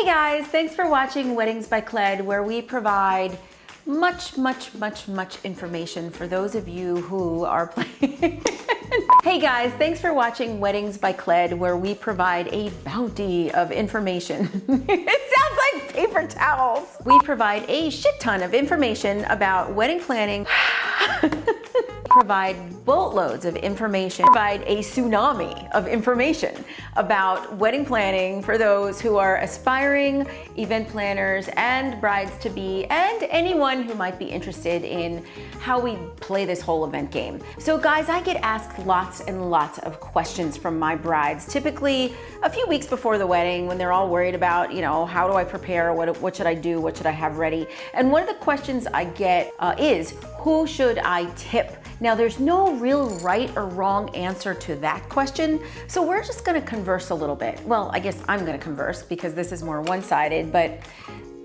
Hey guys, thanks for watching Weddings by Cled, where we provide much information for those of you who are playing. Hey guys, thanks for watching Weddings by Cled, where we provide a bounty of information. It sounds like paper towels. We provide a shit ton of information about wedding planning. Provide boatloads of information, provide a tsunami of information about wedding planning for those who are aspiring event planners and brides-to-be and anyone who might be interested in how we play this whole event game. So guys, I get asked lots and lots of questions from my brides, typically a few weeks before the wedding when they're all worried about, you know, how do I prepare, what should I do, what should I have ready? And one of the questions I get is, who should I tip? Now, there's no real right or wrong answer to that question, so we're just gonna converse a little bit. Well, I guess I'm gonna converse because this is more one-sided, but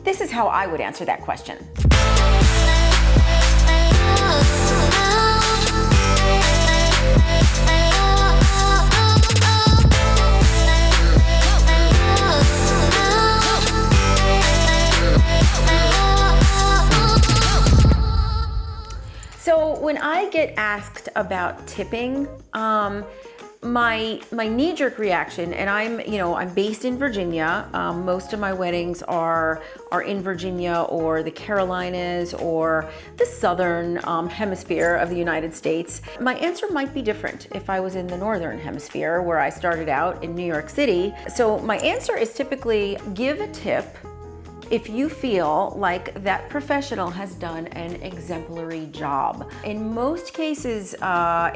this is how I would answer that question. So when I get asked about tipping, my knee-jerk reaction, and I'm based in Virginia. Most of my weddings are in Virginia or the Carolinas or the southern hemisphere of the United States. My answer might be different if I was in the northern hemisphere where I started out in New York City. So my answer is typically give a tip if you feel like that professional has done an exemplary job. In most cases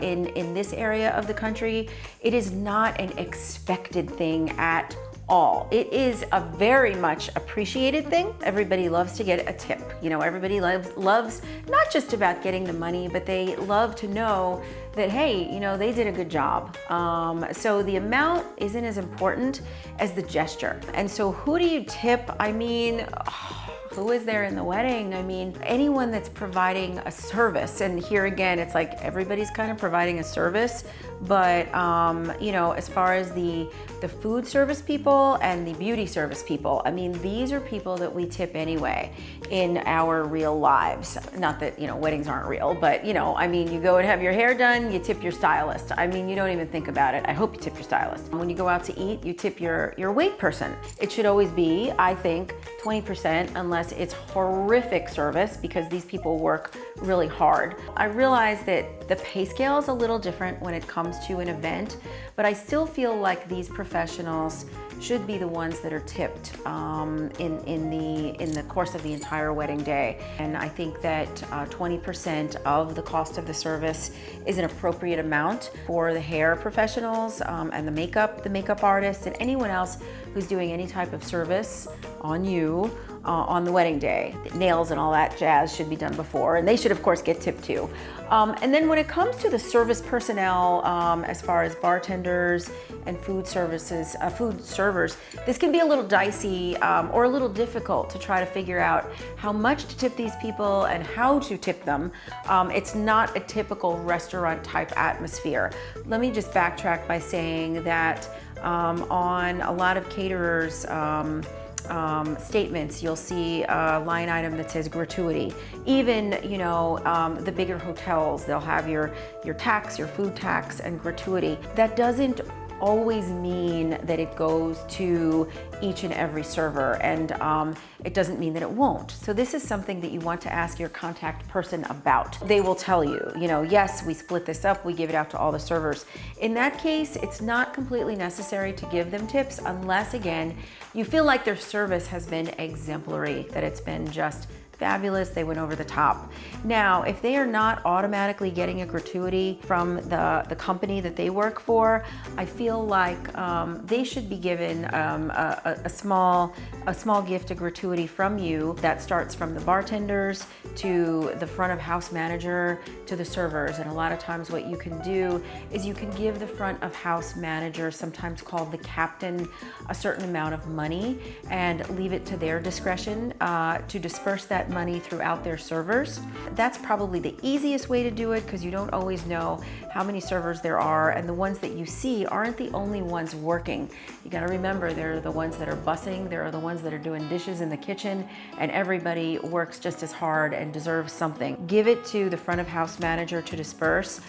in this area of the country, it is not an expected thing at all. It is a very much appreciated thing. Everybody loves to get a tip. You know, everybody loves not just about getting the money, but they love to know that, hey, you know, they did a good job. So the amount isn't as important as the gesture. And so who do you tip? I mean, who is there in the wedding? I mean, anyone that's providing a service. And here again, it's like everybody's kind of providing a service, but you know, as far as the food service people and the beauty service people, I mean, these are people that we tip anyway in our real lives. Not that, you know, weddings aren't real, but you know, I mean, you go and have your hair done, you tip your stylist. I mean, you don't even think about it. I hope you tip your stylist. When you go out to eat, you tip your wait person. It should always be, I think, 20% unless it's horrific service, because these people work really hard. I realize that the pay scale is a little different when it comes to an event, but I still feel like these professionals should be the ones that are tipped in the course of the entire wedding day. And I think that 20% of the cost of the service is an appropriate amount for the hair professionals and the makeup artists, and anyone else who's doing any type of service on you on the wedding day. The nails and all that jazz should be done before, and they should of course get tipped too. And then when it comes to the service personnel, as far as bartenders and food servers, this can be a little dicey or a little difficult to try to figure out how much to tip these people and how to tip them. It's not a typical restaurant type atmosphere. Let me just backtrack by saying that on a lot of caterers' statements, you'll see a line item that says gratuity. Even, you know, the bigger hotels, they'll have your tax, your food tax, and gratuity. That doesn't always mean that it goes to each and every server, and it doesn't mean that it won't. So this is something that you want to ask your contact person about. They will tell you, you know, yes, we split this up, we give it out to all the servers. In that case, it's not completely necessary to give them tips unless, again, you feel like their service has been exemplary, that it's been just fabulous, they went over the top. Now, if they are not automatically getting a gratuity from the company that they work for, I feel like they should be given a small gift, a gratuity from you that starts from the bartenders to the front of house manager to the servers. And a lot of times what you can do is you can give the front of house manager, sometimes called the captain, a certain amount of money and leave it to their discretion to disperse that that money throughout their servers. That's probably the easiest way to do it because you don't always know how many servers there are, and the ones that you see aren't the only ones working. You gotta remember, they're the ones that are bussing, there are the ones that are doing dishes in the kitchen, and everybody works just as hard and deserves something. Give it to the front of house manager to disperse,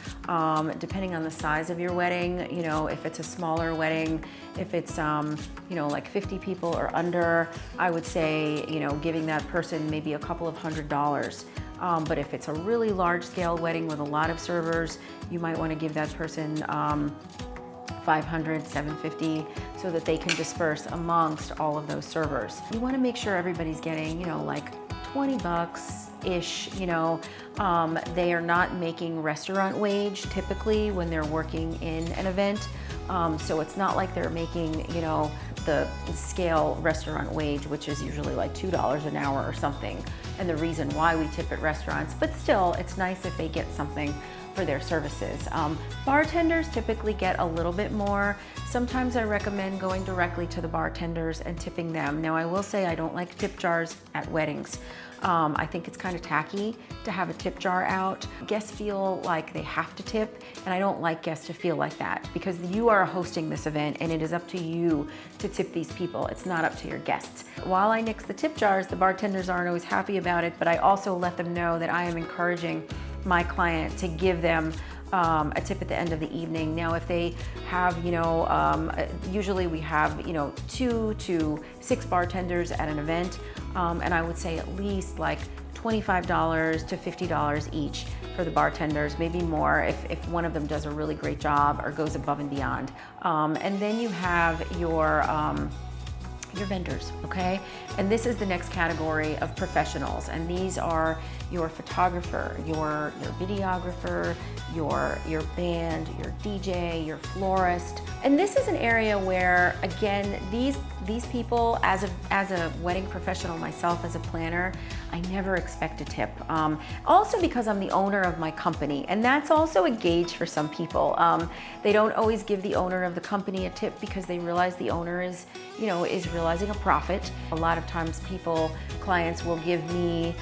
depending on the size of your wedding. You know, if it's a smaller wedding, if it's you know, like 50 people or under, I would say, you know, giving that person maybe a couple of $100s. But if it's a really large scale wedding with a lot of servers, you might want to give that person 500, 750, so that they can disperse amongst all of those servers. You want to make sure everybody's getting, you know, like 20 bucks-ish, you know. They are not making restaurant wage typically when they're working in an event. So it's not like they're making, you know, the scale restaurant wage, which is usually like $2 an hour or something. And the reason why we tip at restaurants, but still, it's nice if they get something for their services. Bartenders typically get a little bit more. Sometimes I recommend going directly to the bartenders and tipping them. Now I will say I don't like tip jars at weddings. I think it's kind of tacky to have a tip jar out. Guests feel like they have to tip, and I don't like guests to feel like that because you are hosting this event and it is up to you to tip these people. It's not up to your guests. While I nix the tip jars, the bartenders aren't always happy about it, but I also let them know that I am encouraging my client to give them a tip at the end of the evening. Now, if they have, you know, usually we have, you know, 2 to 6 bartenders at an event, and I would say at least like $25 to $50 each for the bartenders, maybe more if one of them does a really great job or goes above and beyond. And then you have your vendors, okay? And this is the next category of professionals, and these are your photographer, your videographer, your band, your DJ, your florist. And this is an area where, again, these people, as a wedding professional myself, as a planner, I never expect a tip. Also because I'm the owner of my company, and that's also a gauge for some people. They don't always give the owner of the company a tip because they realize the owner is, you know, is realizing a profit. A lot of times clients will give me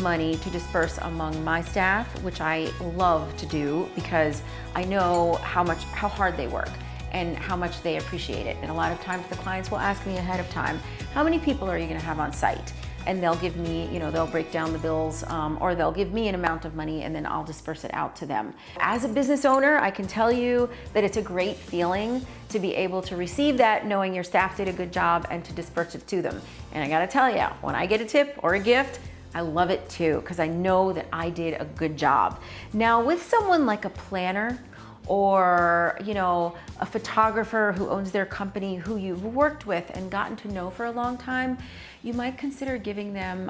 money to disperse among my staff, which I love to do because I know how hard they work and how much they appreciate it. And a lot of times the clients will ask me ahead of time, how many people are you gonna have on site? And they'll give me, you know, they'll break down the bills, or they'll give me an amount of money and then I'll disperse it out to them. As a business owner, I can tell you that it's a great feeling to be able to receive that, knowing your staff did a good job, and to disperse it to them. And I gotta tell you, when I get a tip or a gift, I love it too, because I know that I did a good job. Now, with someone like a planner, or, you know, a photographer who owns their company, who you've worked with and gotten to know for a long time, you might consider giving them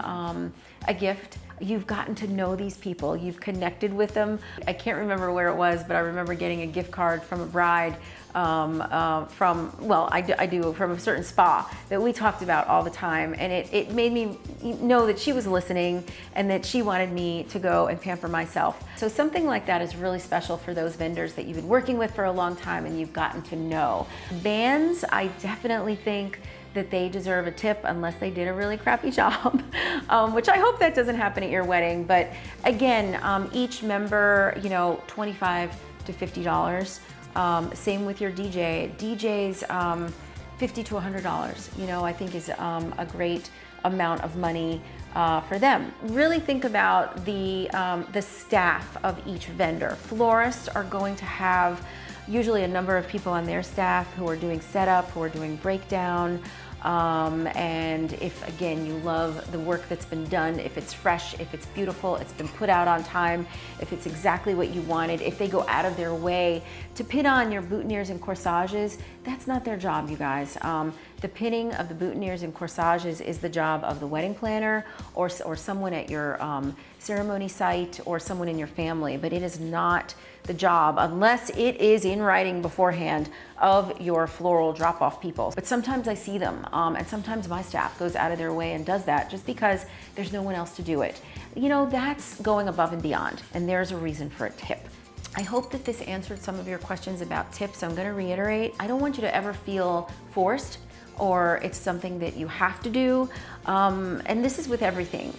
a gift. You've gotten to know these people, you've connected with them. I can't remember where it was, but I remember getting a gift card from a bride from a certain spa that we talked about all the time, and it made me know that she was listening and that she wanted me to go and pamper myself. So something like that is really special for those vendors that you've been working with for a long time and you've gotten to know. Bands, I definitely think that they deserve a tip unless they did a really crappy job, which I hope that doesn't happen at your wedding. But again, each member, you know, $25 to $50. Same with your DJ. DJs, $50 to $100, you know, I think is a great amount of money for them. Really think about the staff of each vendor. Florists are going to have usually a number of people on their staff who are doing setup, who are doing breakdown. And if, again, you love the work that's been done, if it's fresh, if it's beautiful, it's been put out on time, if it's exactly what you wanted, if they go out of their way to pin on your boutonnieres and corsages, that's not their job, you guys. The pinning of the boutonnieres and corsages is the job of the wedding planner or someone at your ceremony site or someone in your family, but it is not the job, unless it is in writing beforehand, of your floral drop-off people. But sometimes I see them, and sometimes my staff goes out of their way and does that just because there's no one else to do it. You know, that's going above and beyond, and there's a reason for a tip. I hope that this answered some of your questions about tips. I'm gonna reiterate, I don't want you to ever feel forced or it's something that you have to do. And this is with everything.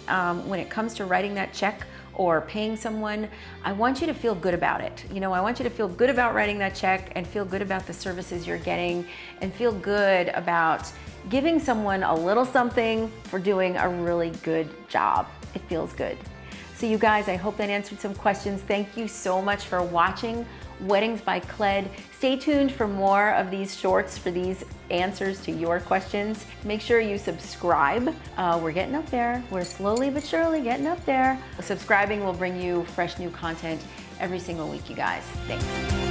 When it comes to writing that check or paying someone, I want you to feel good about it. You know, I want you to feel good about writing that check and feel good about the services you're getting and feel good about giving someone a little something for doing a really good job. It feels good. So you guys, I hope that answered some questions. Thank you so much for watching Weddings by Cled. Stay tuned for more of these shorts for these answers to your questions. Make sure you subscribe. We're getting up there. We're slowly but surely getting up there. Subscribing will bring you fresh new content every single week, you guys. Thanks.